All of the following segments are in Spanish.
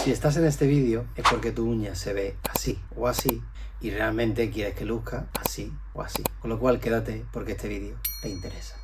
Si estás en este vídeo es porque tu uña se ve así o así y realmente quieres que luzca así o así. Con lo cual quédate porque este vídeo te interesa.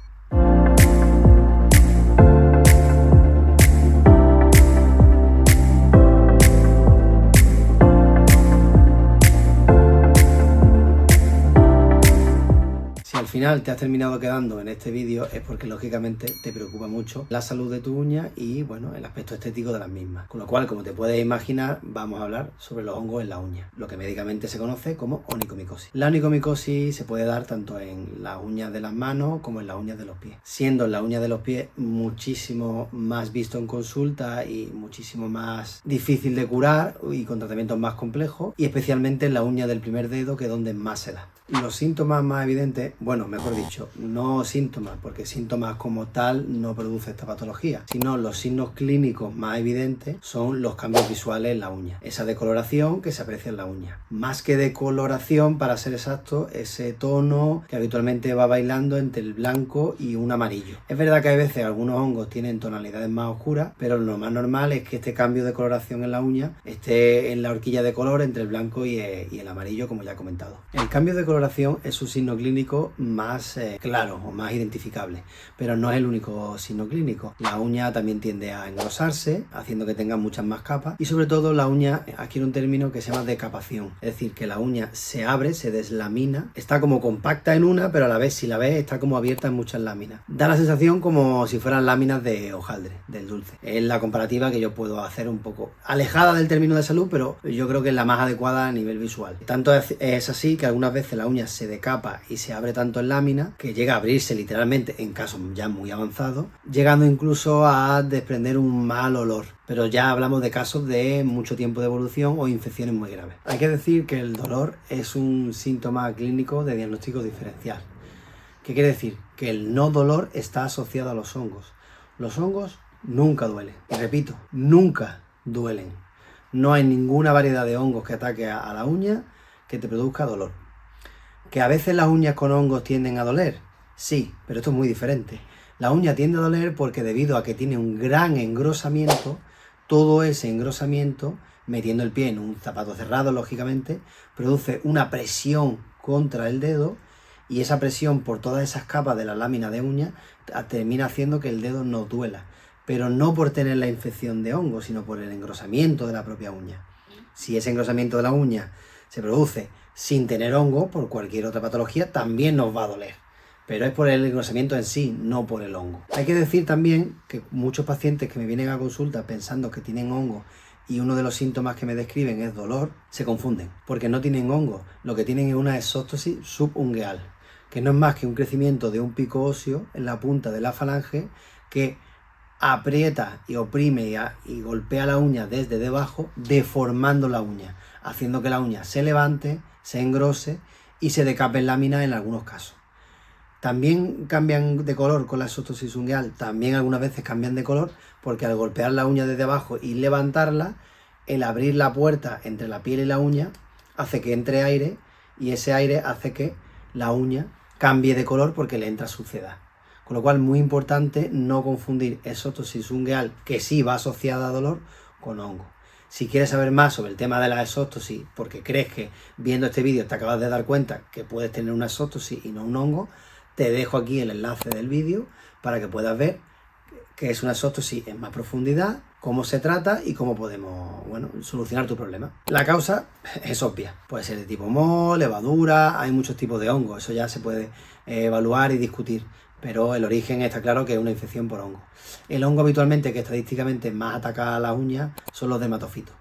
Si al final te has terminado quedando en este vídeo es porque lógicamente te preocupa mucho la salud de tu uña y bueno, el aspecto estético de las mismas. Con lo cual, como te puedes imaginar, vamos a hablar sobre los hongos en la uña, lo que médicamente se conoce como onicomicosis. La onicomicosis se puede dar tanto en las uñas de las manos como en las uñas de los pies, siendo en las uñas de los pies muchísimo más visto en consulta y muchísimo más difícil de curar y con tratamientos más complejos, y especialmente en la uña del primer dedo, que es donde más se da. Los síntomas más evidentes, bueno, mejor dicho, no síntomas, porque síntomas como tal no produce esta patología, sino los signos clínicos más evidentes son los cambios visuales en la uña, esa decoloración que se aprecia en la uña. Más que decoloración, para ser exacto, ese tono que habitualmente va bailando entre el blanco y un amarillo. Es verdad que a veces algunos hongos tienen tonalidades más oscuras, pero lo más normal es que este cambio de coloración en la uña esté en la horquilla de color entre el blanco y el amarillo, como ya he comentado. El cambio de coloración es un signo clínico más claro o más identificable, pero no es el único signo clínico. La uña también tiende a engrosarse, haciendo que tenga muchas más capas, y sobre todo la uña adquiere un término que se llama decapación, es decir, que la uña se abre, se deslamina, está como compacta en una, pero a la vez, si la ves, está como abierta en muchas láminas. Da la sensación como si fueran láminas de hojaldre, del dulce. Es la comparativa que yo puedo hacer, un poco alejada del término de salud, pero yo creo que es la más adecuada a nivel visual. Tanto es así que algunas veces la uña se decapa y se abre tanto en lámina que llega a abrirse literalmente en casos ya muy avanzados, llegando incluso a desprender un mal olor. Pero ya hablamos de casos de mucho tiempo de evolución o infecciones muy graves. Hay que decir que el dolor es un síntoma clínico de diagnóstico diferencial. ¿Qué quiere decir? Que el no dolor está asociado a los hongos. Los hongos nunca duelen. Y repito, nunca duelen. No hay ninguna variedad de hongos que ataque a la uña que te produzca dolor. ¿Que a veces las uñas con hongos tienden a doler? Sí, pero esto es muy diferente. La uña tiende a doler porque, debido a que tiene un gran engrosamiento, todo ese engrosamiento, metiendo el pie en un zapato cerrado, lógicamente, produce una presión contra el dedo, y esa presión por todas esas capas de la lámina de uña termina haciendo que el dedo no duela, pero no por tener la infección de hongo, sino por el engrosamiento de la propia uña. Si ese engrosamiento de la uña se produce sin tener hongo, por cualquier otra patología, también nos va a doler. Pero es por el engrosamiento en sí, no por el hongo. Hay que decir también que muchos pacientes que me vienen a consulta pensando que tienen hongo y uno de los síntomas que me describen es dolor, se confunden, porque no tienen hongo, lo que tienen es una exóstosis subungueal, que no es más que un crecimiento de un pico óseo en la punta de la falange que aprieta y oprime y golpea la uña desde debajo, deformando la uña, haciendo que la uña se levante, se engrose y se decape en láminas en algunos casos. También cambian de color con la exóstosis ungueal, también algunas veces cambian de color porque, al golpear la uña desde abajo y levantarla, el abrir la puerta entre la piel y la uña hace que entre aire, y ese aire hace que la uña cambie de color porque le entra suciedad. Con lo cual, muy importante no confundir exóstosis ungueal, que sí va asociada a dolor, con hongo. Si quieres saber más sobre el tema de la exóstosis, porque crees que viendo este vídeo te acabas de dar cuenta que puedes tener una exóstosis y no un hongo, te dejo aquí el enlace del vídeo para que puedas ver qué es una exóstosis en más profundidad, cómo se trata y cómo podemos, solucionar tu problema. La causa es obvia, puede ser de tipo moho, levadura, hay muchos tipos de hongos, eso ya se puede evaluar y discutir, pero el origen está claro que es una infección por hongo. El hongo habitualmente que estadísticamente más ataca a las uñas son los dermatofitos.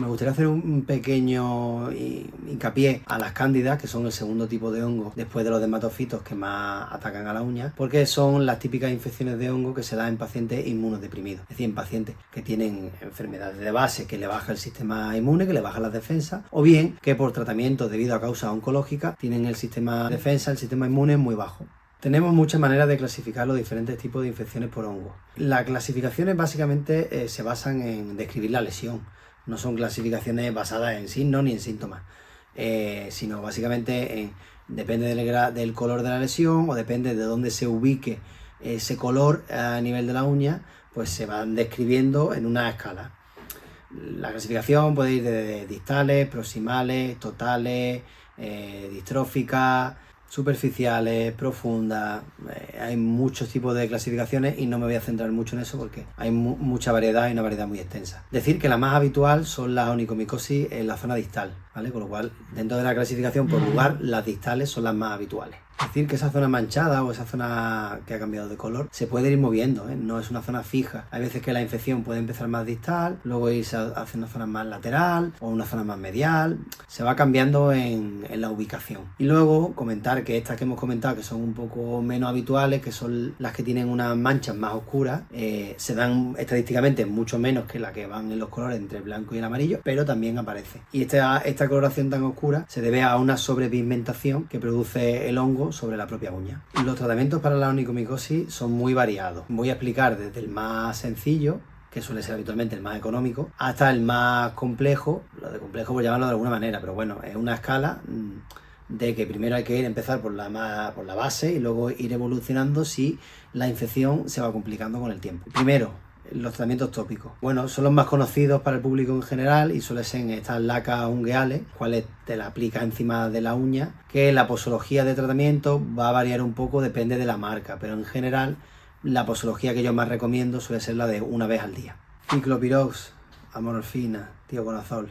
Me gustaría hacer un pequeño hincapié a las cándidas, que son el segundo tipo de hongo después de los dermatofitos que más atacan a la uña, porque son las típicas infecciones de hongo que se dan en pacientes inmunodeprimidos, es decir, en pacientes que tienen enfermedades de base que le baja el sistema inmune, que le baja las defensas, o bien que por tratamiento debido a causas oncológicas tienen el sistema de defensa, el sistema inmune muy bajo. Tenemos muchas maneras de clasificar los diferentes tipos de infecciones por hongo. Las clasificaciones básicamente se basan en describir la lesión. No son clasificaciones basadas en signos ni en síntomas, sino básicamente depende del color de la lesión, o depende de dónde se ubique ese color a nivel de la uña, pues se van describiendo en una escala. La clasificación puede ir de distales, proximales, totales, distróficas, superficiales, profundas. Hay muchos tipos de clasificaciones y no me voy a centrar mucho en eso porque hay mucha variedad y una variedad muy extensa. Decir que la más habitual son las onicomicosis en la zona distal, ¿vale? Con lo cual, dentro de la clasificación por lugar, las distales son las más habituales. Decir que esa zona manchada o esa zona que ha cambiado de color se puede ir moviendo, ¿eh? No es una zona fija. Hay veces que la infección puede empezar más distal, luego irse hacia una zona más lateral o una zona más medial. Se va cambiando en la ubicación. Y luego comentar que estas que hemos comentado, que son un poco menos habituales, que son las que tienen unas manchas más oscuras, se dan estadísticamente mucho menos que las que van en los colores entre el blanco y el amarillo, pero también aparece. Y esta coloración tan oscura se debe a una sobrepigmentación que produce el hongo sobre la propia uña. Los tratamientos para la onicomicosis son muy variados. Voy a explicar desde el más sencillo, que suele ser habitualmente el más económico, hasta el más complejo, lo de complejo por llamarlo de alguna manera, pero bueno, es una escala de que primero hay que empezar por la base y luego ir evolucionando si la infección se va complicando con el tiempo. Primero, los tratamientos tópicos. Bueno, son los más conocidos para el público en general y suelen ser estas lacas ungueales, cuales te la aplicas encima de la uña, que la posología de tratamiento va a variar un poco, depende de la marca, pero en general la posología que yo más recomiendo suele ser la de una vez al día. Ciclopirox, amorfina, tioconazol.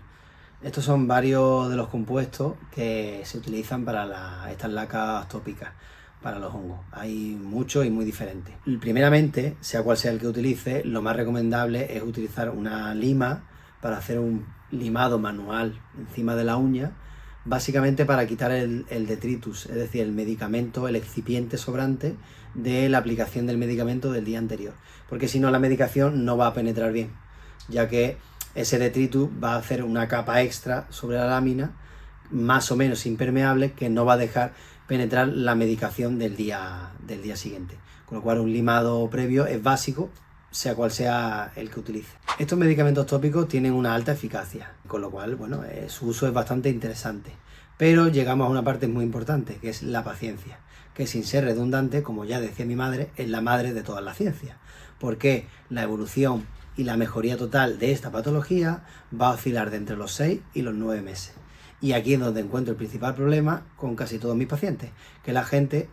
Estos son varios de los compuestos que se utilizan para estas lacas tópicas, para los hongos. Hay muchos y muy diferentes. Primeramente, sea cual sea el que utilice, lo más recomendable es utilizar una lima para hacer un limado manual encima de la uña, básicamente para quitar el detritus, es decir, el medicamento, el excipiente sobrante de la aplicación del medicamento del día anterior, porque si no la medicación no va a penetrar bien, ya que ese detritus va a hacer una capa extra sobre la lámina, más o menos impermeable, que no va a dejar penetrar la medicación del día siguiente. Con lo cual un limado previo es básico, sea cual sea el que utilice. Estos medicamentos tópicos tienen una alta eficacia, con lo cual, bueno, su uso es bastante interesante. Pero llegamos a una parte muy importante, que es la paciencia, que sin ser redundante, como ya decía mi madre, es la madre de todas las ciencias, porque la evolución y la mejoría total de esta patología va a oscilar de entre los 6 y los 9 meses. Y aquí es donde encuentro el principal problema con casi todos mis pacientes, que la gente,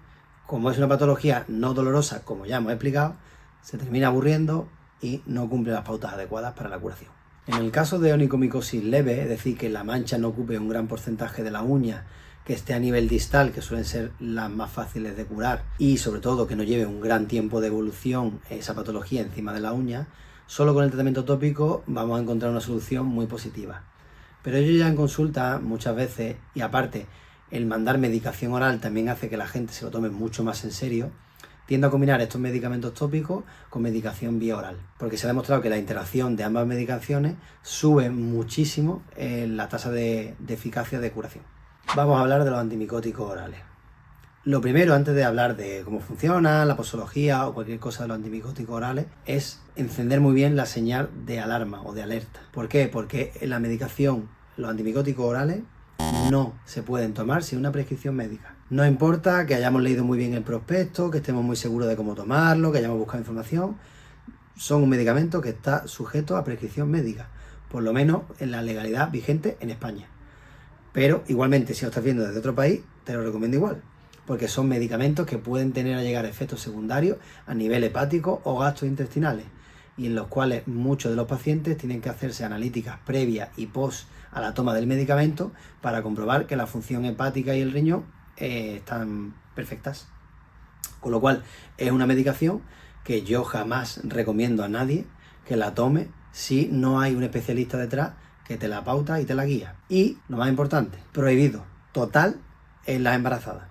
como es una patología no dolorosa, como ya hemos explicado, se termina aburriendo y no cumple las pautas adecuadas para la curación. En el caso de onicomicosis leve, es decir, que la mancha no ocupe un gran porcentaje de la uña, que esté a nivel distal, que suelen ser las más fáciles de curar, y sobre todo que no lleve un gran tiempo de evolución esa patología encima de la uña, solo con el tratamiento tópico vamos a encontrar una solución muy positiva. Pero yo ya en consulta muchas veces, y aparte el mandar medicación oral también hace que la gente se lo tome mucho más en serio, tiendo a combinar estos medicamentos tópicos con medicación vía oral, porque se ha demostrado que la interacción de ambas medicaciones sube muchísimo la tasa de eficacia de curación. Vamos a hablar de los antimicóticos orales. Lo primero, antes de hablar de cómo funciona, la posología o cualquier cosa de los antimicóticos orales, es encender muy bien la señal de alarma o de alerta. ¿Por qué? Porque la medicación, los antimicóticos orales, no se pueden tomar sin una prescripción médica. No importa que hayamos leído muy bien el prospecto, que estemos muy seguros de cómo tomarlo, que hayamos buscado información, son un medicamento que está sujeto a prescripción médica, por lo menos en la legalidad vigente en España. Pero igualmente, si lo estás viendo desde otro país, te lo recomiendo igual, porque son medicamentos que pueden tener a llegar efectos secundarios a nivel hepático o gastrointestinales, y en los cuales muchos de los pacientes tienen que hacerse analíticas previas y post a la toma del medicamento para comprobar que la función hepática y el riñón están perfectas. Con lo cual es una medicación que yo jamás recomiendo a nadie que la tome si no hay un especialista detrás que te la pauta y te la guía. Y lo más importante, prohibido total en las embarazadas.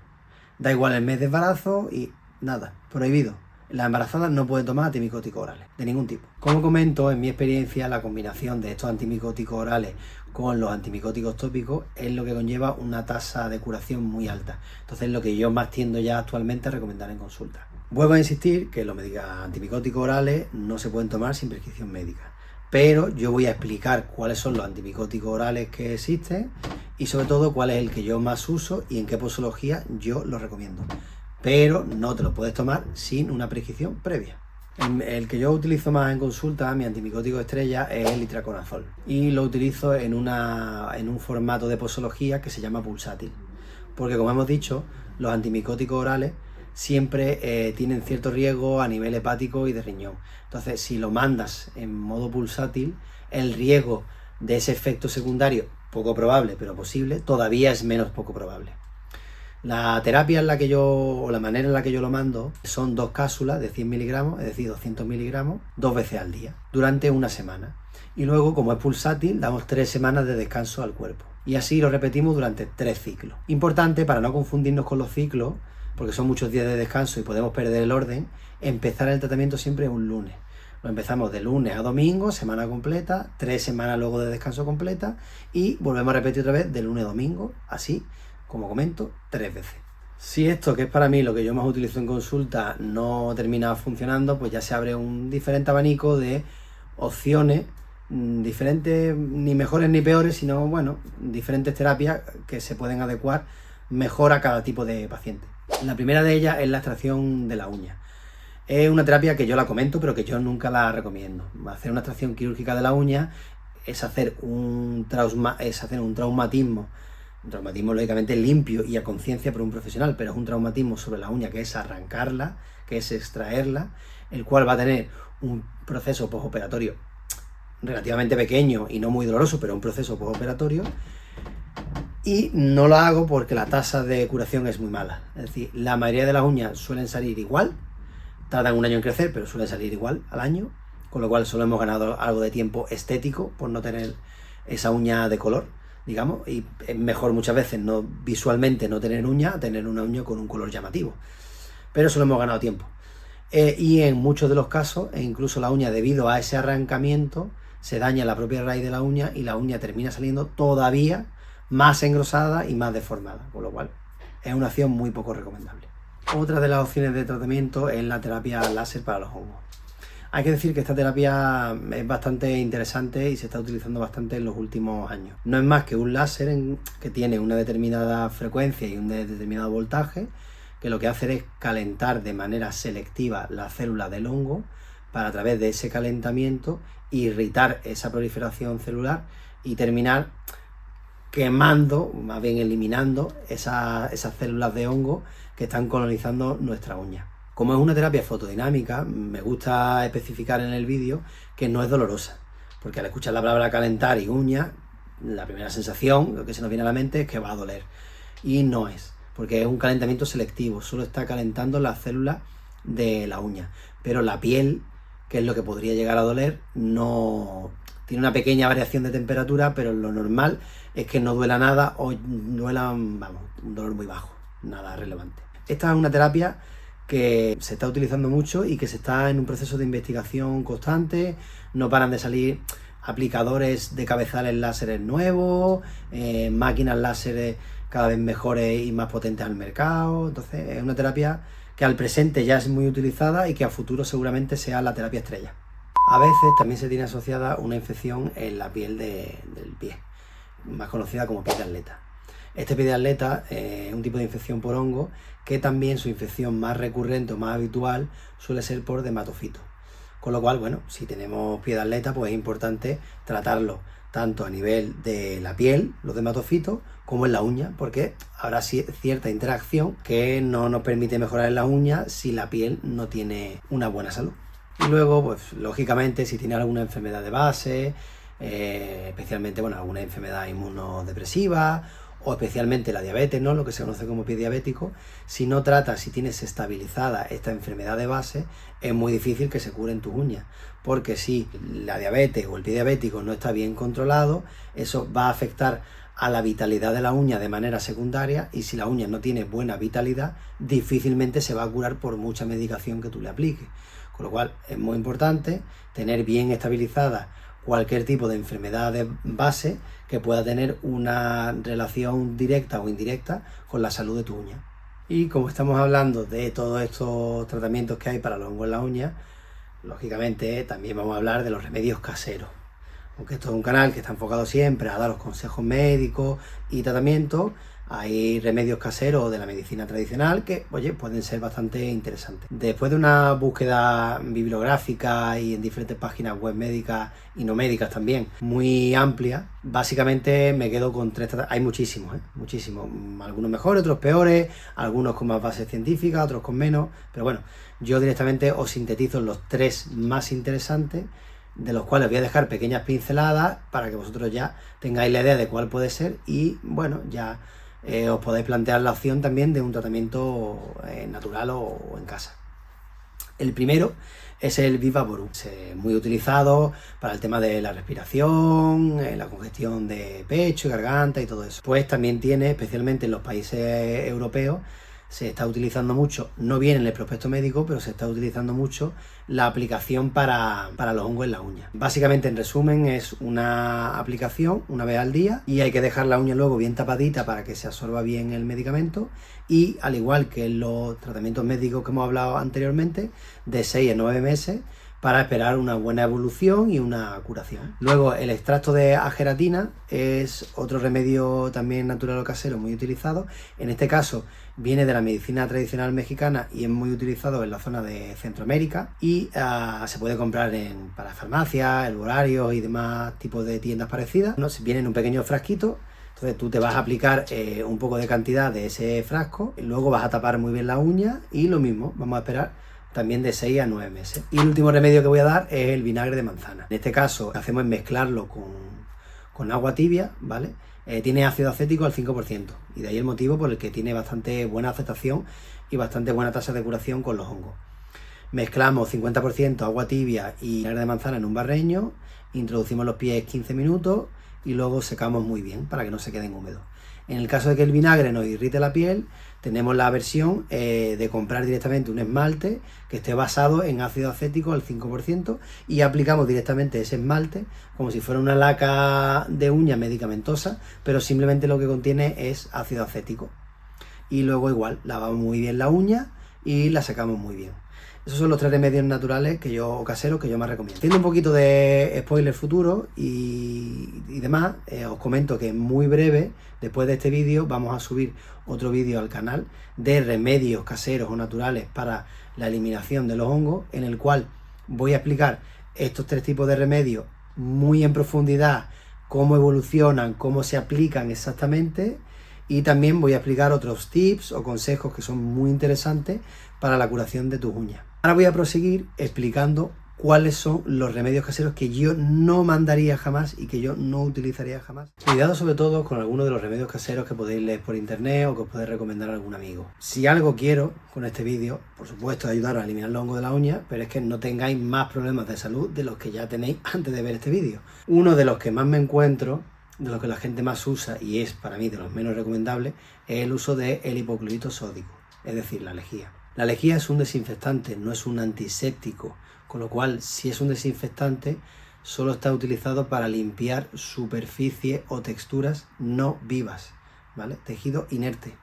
Da igual el mes de embarazo y nada, prohibido. Las embarazadas no pueden tomar antimicóticos orales, de ningún tipo. Como comento, en mi experiencia, la combinación de estos antimicóticos orales con los antimicóticos tópicos es lo que conlleva una tasa de curación muy alta. Entonces, es lo que yo más tiendo ya actualmente a recomendar en consulta. Vuelvo a insistir que los antimicóticos orales no se pueden tomar sin prescripción médica. Pero yo voy a explicar cuáles son los antimicóticos orales que existen y sobre todo cuál es el que yo más uso y en qué posología yo lo recomiendo. Pero no te lo puedes tomar sin una prescripción previa. El que yo utilizo más en consulta, mi antimicótico estrella, es el itraconazol. Y lo utilizo en un formato de posología que se llama pulsátil. Porque como hemos dicho, los antimicóticos orales siempre tienen cierto riesgo a nivel hepático y de riñón. Entonces, si lo mandas en modo pulsátil, el riesgo de ese efecto secundario, poco probable, pero posible, todavía es menos poco probable. La terapia o la manera en la que yo lo mando son 2 cápsulas de 100 miligramos, es decir, 200 miligramos, 2 veces al día, durante una semana. Y luego, como es pulsátil, damos 3 semanas de descanso al cuerpo. Y así lo repetimos durante 3 ciclos. Importante, para no confundirnos con los ciclos, porque son muchos días de descanso y podemos perder el orden, empezar el tratamiento siempre un lunes. Lo empezamos de lunes a domingo, semana completa, 3 semanas luego de descanso completa y volvemos a repetir otra vez de lunes a domingo, así, como comento, 3 veces. Si esto, que es para mí lo que yo más utilizo en consulta, no termina funcionando, pues ya se abre un diferente abanico de opciones, diferentes, ni mejores ni peores, sino, bueno, diferentes terapias que se pueden adecuar mejor a cada tipo de paciente. La primera de ellas es la extracción de la uña. Es una terapia que yo la comento, pero que yo nunca la recomiendo. Hacer una extracción quirúrgica de la uña es hacer un traumatismo lógicamente limpio y a conciencia por un profesional, pero es un traumatismo sobre la uña, que es arrancarla, que es extraerla, el cual va a tener un proceso postoperatorio relativamente pequeño y no muy doloroso, pero un proceso postoperatorio. Y no lo hago porque la tasa de curación es muy mala. Es decir, la mayoría de las uñas suelen salir igual, tardan un año en crecer, pero suelen salir igual al año, con lo cual solo hemos ganado algo de tiempo estético por no tener esa uña de color, digamos, y es mejor muchas veces visualmente no tener uña a tener una uña con un color llamativo, pero solo hemos ganado tiempo. Y en muchos de los casos, e incluso la uña, debido a ese arrancamiento, se daña la propia raíz de la uña y la uña termina saliendo todavía más engrosada y más deformada, con lo cual es una acción muy poco recomendable. Otra de las opciones de tratamiento es la terapia láser para los hongos. Hay que decir que esta terapia es bastante interesante y se está utilizando bastante en los últimos años. No es más que un láser que tiene una determinada frecuencia y un determinado voltaje, que lo que hace es calentar de manera selectiva las células del hongo para, a través de ese calentamiento, irritar esa proliferación celular y terminar quemando, más bien eliminando esas células de hongo que están colonizando nuestra uña. Como es una terapia fotodinámica, me gusta especificar en el vídeo que no es dolorosa, porque al escuchar la palabra calentar y uña, la primera sensación, lo que se nos viene a la mente es que va a doler, y no es, porque es un calentamiento selectivo, solo está calentando las células de la uña, pero la piel, que es lo que podría llegar a doler, no tiene una pequeña variación de temperatura, pero lo normal es que no duela nada o duela, un dolor muy bajo, nada relevante. Esta es una terapia que se está utilizando mucho y que se está en un proceso de investigación constante. No paran de salir aplicadores de cabezales láseres nuevos, máquinas láseres cada vez mejores y más potentes al mercado. Entonces es una terapia que al presente ya es muy utilizada y que a futuro seguramente sea la terapia estrella. A veces también se tiene asociada una infección en la piel del pie, más conocida como pie de atleta. Este pie de atleta es un tipo de infección por hongo que también su infección más recurrente o más habitual suele ser por dermatofitos. Con lo cual, bueno, si tenemos pie de atleta, pues es importante tratarlo tanto a nivel de la piel, los dermatofitos, como en la uña, porque habrá cierta interacción que no nos permite mejorar en la uña si la piel no tiene una buena salud. Y luego, pues lógicamente, si tiene alguna enfermedad de base, especialmente, bueno, alguna enfermedad inmunodepresiva, o especialmente la diabetes, ¿no? Lo que se conoce como pie diabético, si no tratas, si tienes estabilizada esta enfermedad de base, es muy difícil que se curen tus uñas, porque si la diabetes o el pie diabético no está bien controlado, eso va a afectar a la vitalidad de la uña de manera secundaria, y si la uña no tiene buena vitalidad, difícilmente se va a curar por mucha medicación que tú le apliques. Con lo cual es muy importante tener bien estabilizada cualquier tipo de enfermedad de base que pueda tener una relación directa o indirecta con la salud de tu uña. Y como estamos hablando de todos estos tratamientos que hay para los hongos en la uña, lógicamente también vamos a hablar de los remedios caseros. Aunque esto es un canal que está enfocado siempre a dar los consejos médicos y tratamientos, Hay remedios caseros de la medicina tradicional que, oye, pueden ser bastante interesantes. Después de una búsqueda bibliográfica y en diferentes páginas web médicas y no médicas también, muy amplia, básicamente me quedo con 3 tratamientos. Hay muchísimos, muchísimos. Algunos mejores, otros peores, algunos con más bases científicas, otros con menos. Pero bueno, yo directamente os sintetizo los 3 más interesantes, de los cuales voy a dejar pequeñas pinceladas para que vosotros ya tengáis la idea de cuál puede ser y, bueno, ya os podéis plantear la opción también de un tratamiento natural o en casa. El primero es el Vivaporub, muy utilizado para el tema de la respiración, la congestión de pecho y garganta y todo eso. Pues también tiene, especialmente en los países europeos, se está utilizando mucho, no viene en el prospecto médico, pero se está utilizando mucho la aplicación para los hongos en la uña. Básicamente, en resumen, es una aplicación una vez al día y hay que dejar la uña luego bien tapadita para que se absorba bien el medicamento y, al igual que en los tratamientos médicos que hemos hablado anteriormente, de 6 a 9 meses para esperar una buena evolución y una curación. Luego, el extracto de ageratina es otro remedio también natural o casero muy utilizado. En este caso viene de la medicina tradicional mexicana y es muy utilizado en la zona de Centroamérica y se puede comprar para farmacias, herbolarios y demás tipos de tiendas parecidas. Viene en un pequeño frasquito. Entonces tú te vas a aplicar un poco de cantidad de ese frasco, y luego vas a tapar muy bien la uña y lo mismo, vamos a esperar también de 6 a 9 meses. Y el último remedio que voy a dar es el vinagre de manzana. En este caso, lo que hacemos es mezclarlo con agua tibia, ¿vale? Tiene ácido acético al 5%, y de ahí el motivo por el que tiene bastante buena aceptación y bastante buena tasa de curación con los hongos. Mezclamos 50% agua tibia y vinagre de manzana en un barreño, introducimos los pies 15 minutos y luego secamos muy bien para que no se queden húmedos. En el caso de que el vinagre nos irrite la piel, tenemos la versión de comprar directamente un esmalte que esté basado en ácido acético al 5% y aplicamos directamente ese esmalte como si fuera una laca de uña medicamentosa, pero simplemente lo que contiene es ácido acético. Y luego igual, lavamos muy bien la uña y la secamos muy bien. Esos son los 3 remedios naturales o caseros que yo más recomiendo. Haciendo un poquito de spoiler futuro y demás, os comento que en muy breve, después de este vídeo, vamos a subir otro vídeo al canal de remedios caseros o naturales para la eliminación de los hongos, en el cual voy a explicar estos 3 tipos de remedios muy en profundidad, cómo evolucionan, cómo se aplican exactamente, y también voy a explicar otros tips o consejos que son muy interesantes para la curación de tus uñas. Ahora voy a proseguir explicando cuáles son los remedios caseros que yo no mandaría jamás y que yo no utilizaría jamás. Cuidado sobre todo con algunos de los remedios caseros que podéis leer por internet o que os puede recomendar algún amigo. Si algo quiero con este vídeo, por supuesto, es ayudaros a eliminar los hongos de la uña, pero es que no tengáis más problemas de salud de los que ya tenéis antes de ver este vídeo. Uno de los que más me encuentro, de los que la gente más usa y es para mí de los menos recomendables, es el uso del hipoclorito sódico, es decir, la lejía. La lejía es un desinfectante, no es un antiséptico, con lo cual, si es un desinfectante, solo está utilizado para limpiar superficies o texturas no vivas, ¿vale? Tejido inerte.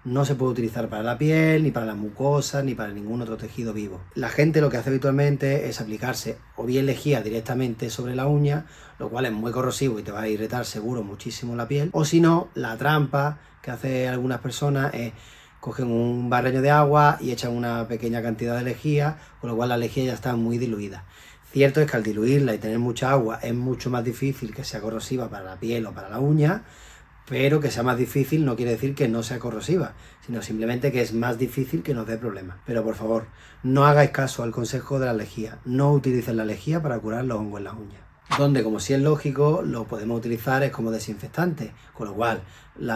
No se puede utilizar para la piel, ni para la mucosa, ni para ningún otro tejido vivo. La gente lo que hace habitualmente es aplicarse o bien lejía directamente sobre la uña, lo cual es muy corrosivo y te va a irritar seguro muchísimo la piel, o si no, la trampa que hace algunas personas es cogen un barreño de agua y echan una pequeña cantidad de lejía, con lo cual la lejía ya está muy diluida. Cierto es que al diluirla y tener mucha agua es mucho más difícil que sea corrosiva para la piel o para la uña, pero que sea más difícil no quiere decir que no sea corrosiva, sino simplemente que es más difícil que nos dé problemas. Pero por favor, no hagáis caso al consejo de la lejía, no utilicen la lejía para curar los hongos en las uñas. Donde, como sí es lógico, lo podemos utilizar es como desinfectante, con lo cual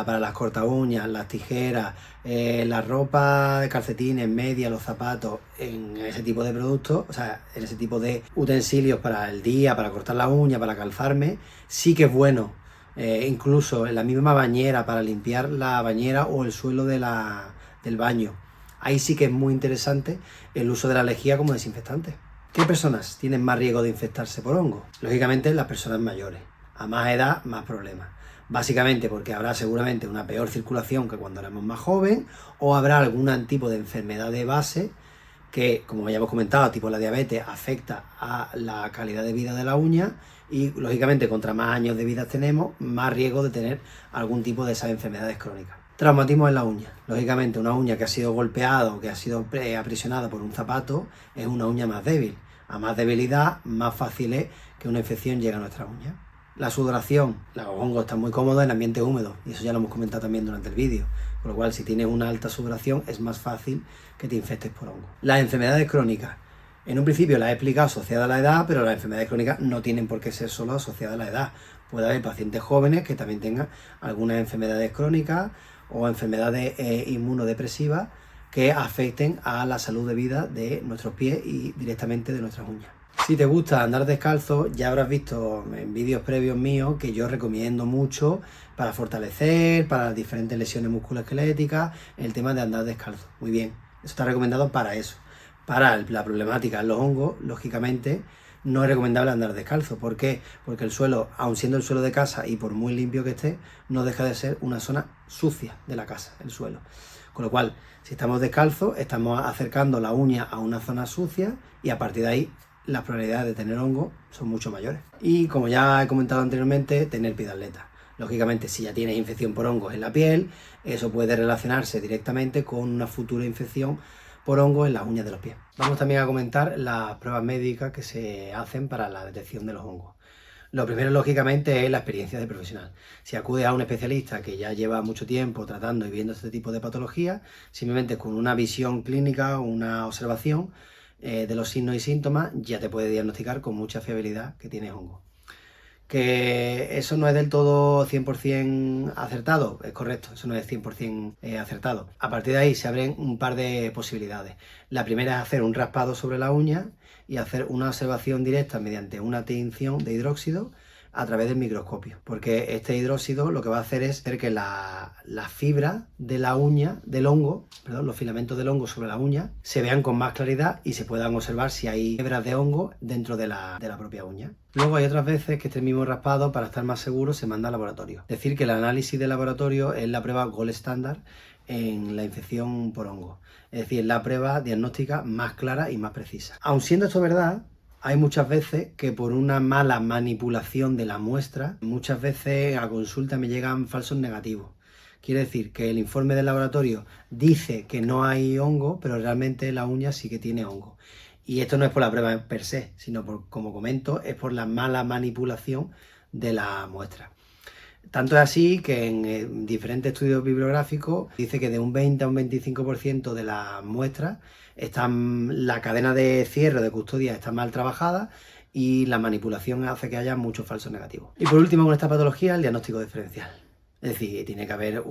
para las corta uñas, las tijeras, la ropa de calcetines, medias, los zapatos, en ese tipo de productos, o sea, en ese tipo de utensilios para el día, para cortar la uña, para calzarme, sí que es bueno, incluso en la misma bañera, para limpiar la bañera o el suelo del baño. Ahí sí que es muy interesante el uso de la lejía como desinfectante. ¿Qué personas tienen más riesgo de infectarse por hongos? Lógicamente las personas mayores. A más edad, más problemas. Básicamente porque habrá seguramente una peor circulación que cuando éramos más jóvenes, o habrá algún tipo de enfermedad de base que, como ya hemos comentado, tipo la diabetes, afecta a la calidad de vida de la uña y, lógicamente, contra más años de vida tenemos, más riesgo de tener algún tipo de esas enfermedades crónicas. Traumatismo en la uña. Lógicamente, una uña que ha sido golpeada o que ha sido aprisionada por un zapato es una uña más débil. A más debilidad, más fácil es que una infección llegue a nuestra uña. La sudoración, los hongos están muy cómodos en ambientes húmedos, y eso ya lo hemos comentado también durante el vídeo. Por lo cual, si tienes una alta sudoración, es más fácil que te infectes por hongo. Las enfermedades crónicas. En un principio las he explicado asociadas a la edad, pero las enfermedades crónicas no tienen por qué ser solo asociadas a la edad. Puede haber pacientes jóvenes que también tengan algunas enfermedades crónicas o enfermedades inmunodepresivas que afecten a la salud de vida de nuestros pies y directamente de nuestras uñas. Si te gusta andar descalzo, ya habrás visto en vídeos previos míos que yo recomiendo mucho para fortalecer, para las diferentes lesiones musculoesqueléticas, el tema de andar descalzo. Muy bien, eso está recomendado para eso. Para la problemática de los hongos, lógicamente, no es recomendable andar descalzo. ¿Por qué? Porque el suelo, aun siendo el suelo de casa y por muy limpio que esté, no deja de ser una zona sucia de la casa, el suelo. Con lo cual, si estamos descalzos, estamos acercando la uña a una zona sucia y a partir de ahí las probabilidades de tener hongo son mucho mayores. Y como ya he comentado anteriormente, tener pies de atleta. Lógicamente, si ya tienes infección por hongos en la piel, eso puede relacionarse directamente con una futura infección por hongos en las uñas de los pies. Vamos también a comentar las pruebas médicas que se hacen para la detección de los hongos. Lo primero, lógicamente, es la experiencia del profesional. Si acudes a un especialista que ya lleva mucho tiempo tratando y viendo este tipo de patologías, simplemente con una visión clínica o una observación de los signos y síntomas, ya te puede diagnosticar con mucha fiabilidad que tienes hongo. Que eso no es del todo 100% acertado, es correcto, eso no es 100% acertado. A partir de ahí se abren un par de posibilidades. La primera es hacer un raspado sobre la uña y hacer una observación directa mediante una tinción de hidróxido a través del microscopio, porque este hidróxido lo que va a hacer es hacer que la fibra de la uña, del hongo, perdón, los filamentos del hongo sobre la uña, se vean con más claridad y se puedan observar si hay hebras de hongo dentro de la propia uña. Luego hay otras veces que este mismo raspado, para estar más seguro, se manda al laboratorio. Es decir, que el análisis de laboratorio es la prueba gold standard en la infección por hongo. Es decir, la prueba diagnóstica más clara y más precisa. Aun siendo esto verdad, hay muchas veces que por una mala manipulación de la muestra, muchas veces a consulta me llegan falsos negativos. Quiere decir que el informe del laboratorio dice que no hay hongo, pero realmente la uña sí que tiene hongo. Y esto no es por la prueba per se, sino por, como comento, es por la mala manipulación de la muestra. Tanto es así que en diferentes estudios bibliográficos dice que de un 20 a un 25% de las muestras la cadena de cierre de custodia está mal trabajada y la manipulación hace que haya muchos falsos negativos. Y por último, con esta patología, el diagnóstico diferencial. Es decir, tiene que haber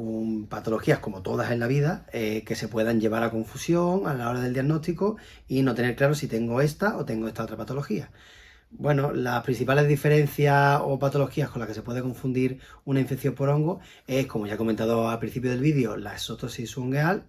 patologías, como todas en la vida, que se puedan llevar a confusión a la hora del diagnóstico y no tener claro si tengo esta o tengo esta otra patología. Bueno, las principales diferencias o patologías con las que se puede confundir una infección por hongo es, como ya he comentado al principio del vídeo, la exostosis ungueal,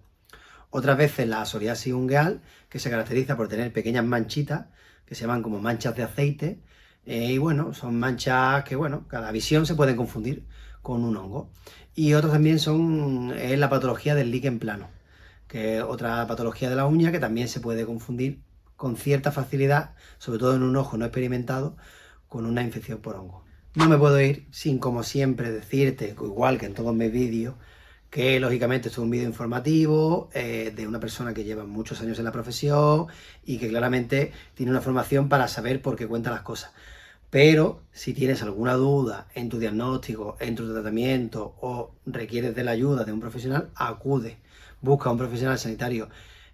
otras veces la psoriasis ungueal, que se caracteriza por tener pequeñas manchitas, que se llaman como manchas de aceite, y bueno, son manchas que, bueno, cada visión se pueden confundir con un hongo. Y otras también es la patología del líquen plano, que es otra patología de la uña que también se puede confundir con cierta facilidad, sobre todo en un ojo no experimentado, con una infección por hongo. No me puedo ir sin, como siempre, decirte, igual que en todos mis vídeos, que lógicamente esto es un vídeo informativo de una persona que lleva muchos años en la profesión y que claramente tiene una formación para saber por qué cuenta las cosas. Pero si tienes alguna duda en tu diagnóstico, en tu tratamiento o requieres de la ayuda de un profesional, acude, busca a un profesional sanitario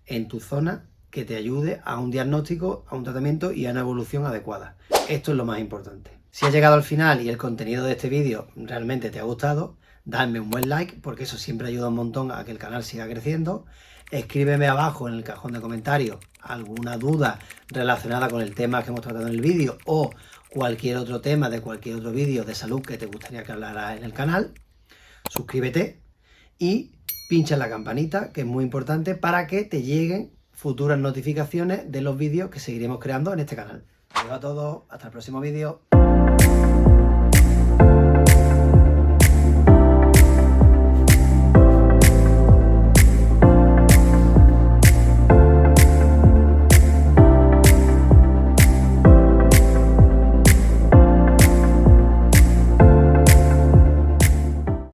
en tu zona que te ayude a un diagnóstico, a un tratamiento y a una evolución adecuada. Esto es lo más importante. Si has llegado al final y el contenido de este vídeo realmente te ha gustado, dame un buen like, porque eso siempre ayuda un montón a que el canal siga creciendo. Escríbeme abajo en el cajón de comentarios alguna duda relacionada con el tema que hemos tratado en el vídeo o cualquier otro tema de cualquier otro vídeo de salud que te gustaría que hablara en el canal. Suscríbete y pincha en la campanita, que es muy importante para que te lleguen futuras notificaciones de los vídeos que seguiremos creando en este canal. Adiós a todos, hasta el próximo vídeo.